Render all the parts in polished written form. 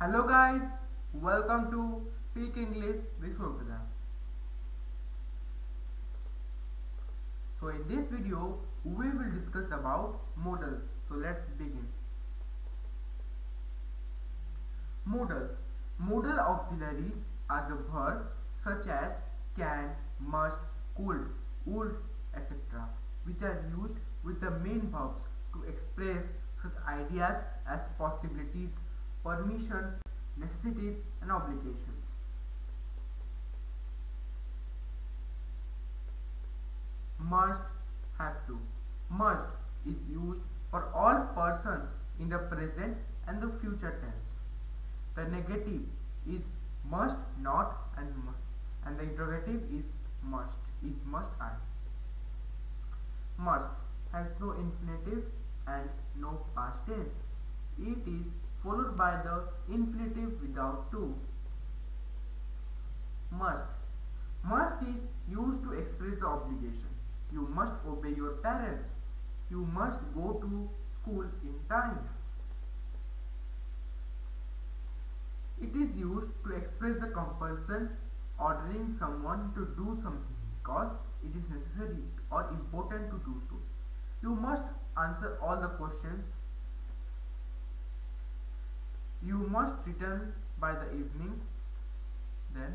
Hello guys, welcome to Speak English with Surpradhan. So in this video, we will discuss about modals. So let's begin. Modal. Modal auxiliaries are the verbs such as can, must, could, would, etc. which are used with the main verbs to express such ideas as possibilities, permission, necessities and obligations. Must, have to. Must is used for all persons in the present and the future tense. The negative is must not and the interrogative is must I. Must has no infinitive and no past tense. It is followed by the infinitive without to. Must. Must is used to express the obligation. You must obey your parents. You must go to school in time. It is used to express the compulsion, ordering someone to do something because it is necessary or important to do so. You must answer all the questions. You must return by the evening. Then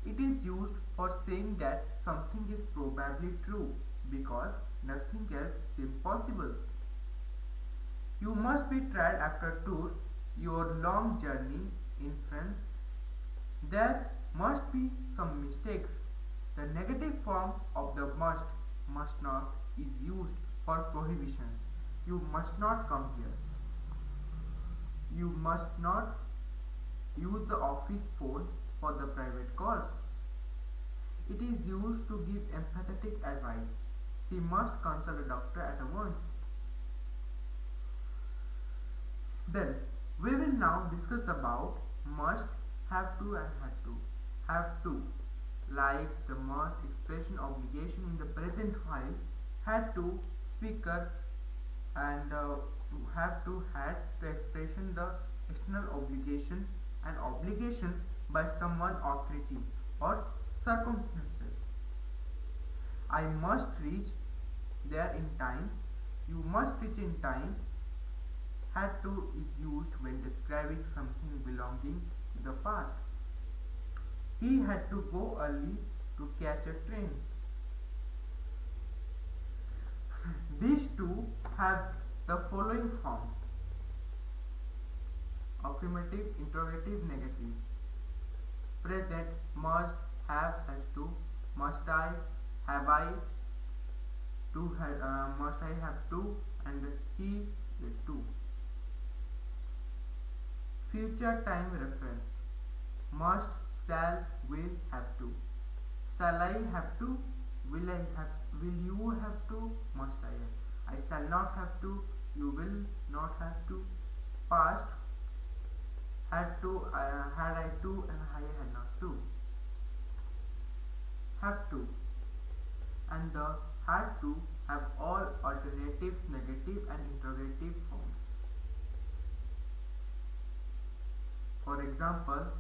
it is used for saying that something is probably true because nothing else seems possible. You must be tried after tour your long journey in France. There must be some mistakes. The negative form of the must not, is used for prohibitions. You must not come here. You must not use the office phone for the private calls. It is used to give empathetic advice. She must consult a doctor at once. Then we will now discuss about must, have to and had to. Have to, like the must expression obligation in the present while had to speaker and have to had the expression the external obligations and obligations by someone authority or circumstances. I must reach there in time. You must reach in time. Had to is used when describing something belonging to the past. He had to go early to catch a train. These two have the following forms: affirmative, interrogative, negative. Present must, have, has to. Must I, have I, must I have to, and he with to. Future time reference: must, shall, will, have to. Shall I have to? Will I have? Will you have to? Must I have? I shall not have to. You will not have to. Past: had to, had I to, and I had not to. Have to and the had to have all alternatives, negative and interrogative forms. For example,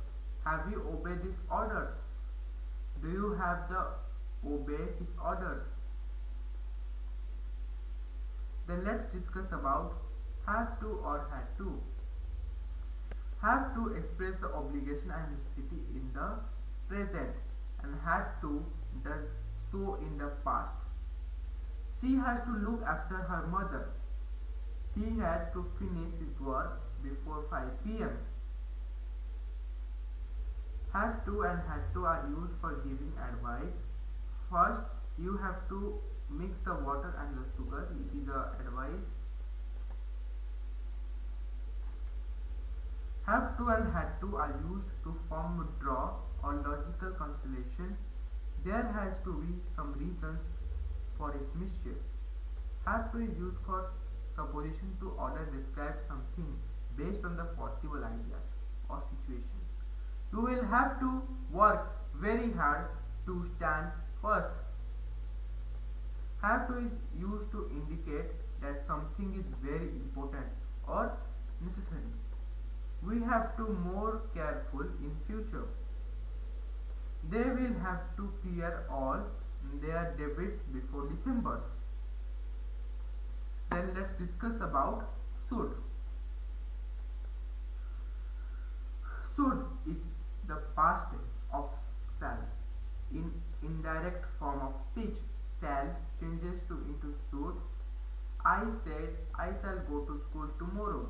have you obeyed his orders? Do you have the obey his orders? Then let's discuss about have to or had to. Have to express the obligation and necessity in the present and had to does so in the past. She has to look after her mother. He had to finish his work before 5 p.m. Have to and had to are used for giving advice. First, you have to mix the water and the sugar. It is advice. Have to and had to are used to form draw or logical constellation. There has to be some reasons for his mischief. Have to is used for supposition to order describe something based on the possible ideas or situations. You will have to work very hard to stand first. Have to is used to indicate that something is very important or necessary. We have to more careful in future. They will have to clear all their debits before December. Then let's discuss about should. Should is the past tense of shall. In indirect form of speech, shall changes to into should. I said I shall go to school tomorrow.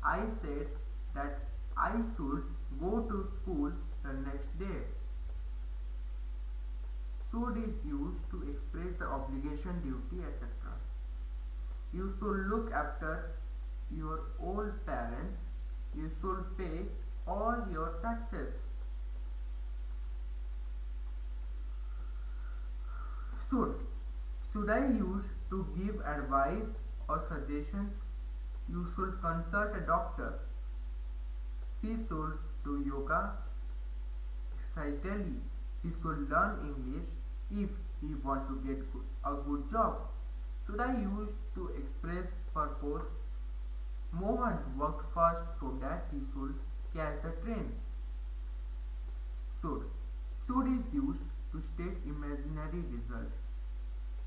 I said that I should go to school the next day. Should is used to express the obligation, duty, etc. You should look after your old parents. You should pay all your taxes. Should. Should I use to give advice or suggestions? You should consult a doctor. She should do yoga. Excitedly, he should learn English if he want to get a good job. Should I use to express purpose? Mohan worked fast so that he should catch the train. Should. Should is used to state imaginary result.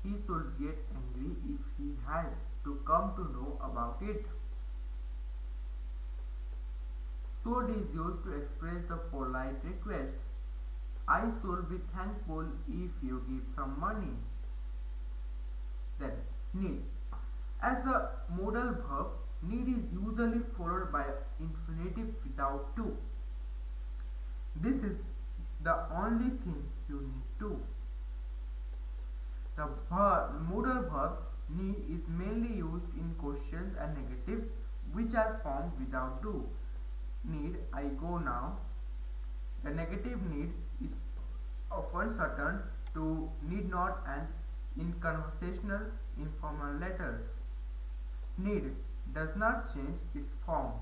He should get angry if he had to come to know about it. Should is used to express the polite request. I should be thankful if you give some money. Then, need. As a modal verb, need is usually followed by infinitive without to. This is the only thing you need to. The modal verb need is mainly used in questions and negatives which are formed without do. Need, I go now. The negative need is often shortened to need not and in conversational informal letters. Need does not change its form.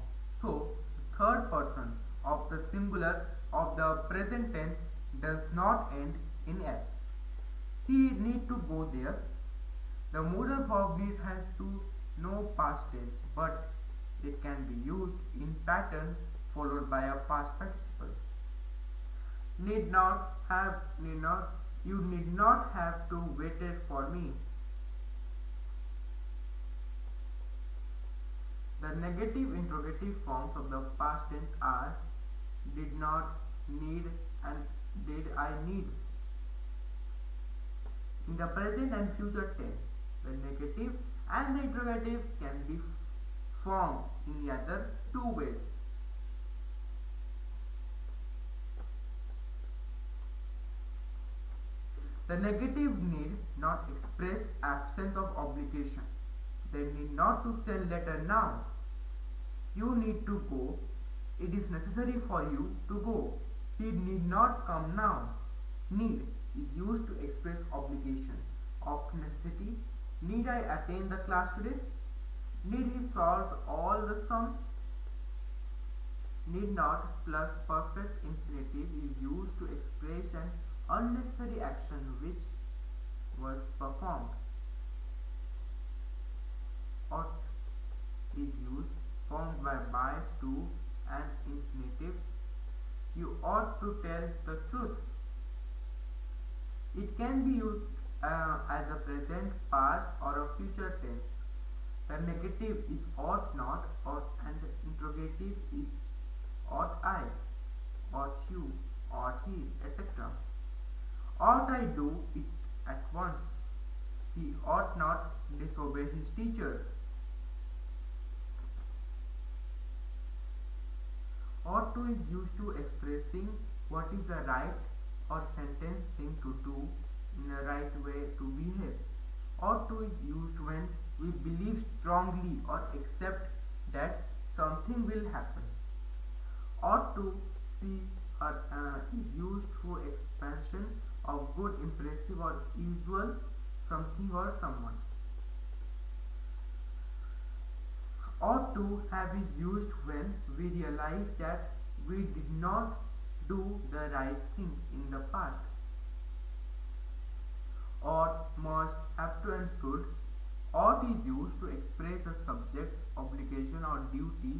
So, the third person of the singular of the present tense does not end in s. He need to go there. The modal verb need has to no past tense, but it can be used in pattern followed by a past participle. Need not, you need not have to waited for me. The negative interrogative forms of the past tense are did not, need and did I need. In the present and future tense, the negative and the interrogative can be formed in the other two ways. The negative need not express absence of obligation. They need not to send letter now. You need to go. It is necessary for you to go. He need not come now. Need is used to express obligation of necessity. Need I attend the class today? Need he solve all the sums? Need not plus perfect infinitive is used to express an unnecessary action which was performed. Ought is used formed by to and infinitive. You ought to tell the truth. It can be used as a present, past or a future tense. The negative is ought not and the interrogative is ought I, ought you, ought he, etc. Ought I do it at once? He ought not disobey his teachers. Ought to is used to expressing what is the right or sentence thing to do in a right way to behave. Ought to is used when we believe strongly or accept that something will happen. Ought to see is used for expansion of good, impressive or usual something or someone. Ought to have is used when we realize that we did not do the right thing in the past. Ought, must, have to and should. Ought is used to express a subject's obligation or duty,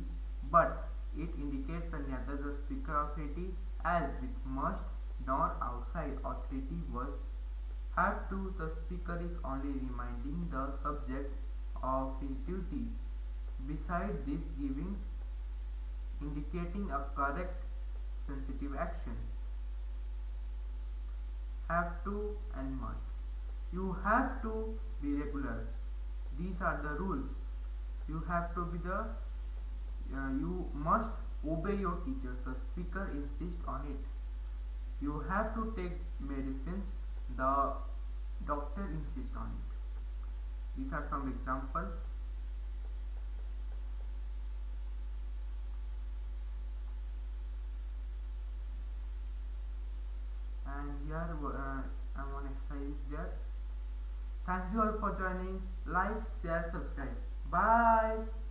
but It indicates that neither the speaker authority as with must nor outside authority was have to. The speaker is only reminding the subject of his duty. Beside this, giving indicating a correct sensitive action. Have to and must. You have to be regular. These are the rules. You have to be the you must obey your teachers. The speaker insists on it. You have to take medicines. The doctor insists on it. These are some examples. And here one exercise is there. Thank you all for joining. Like, share, subscribe. Bye.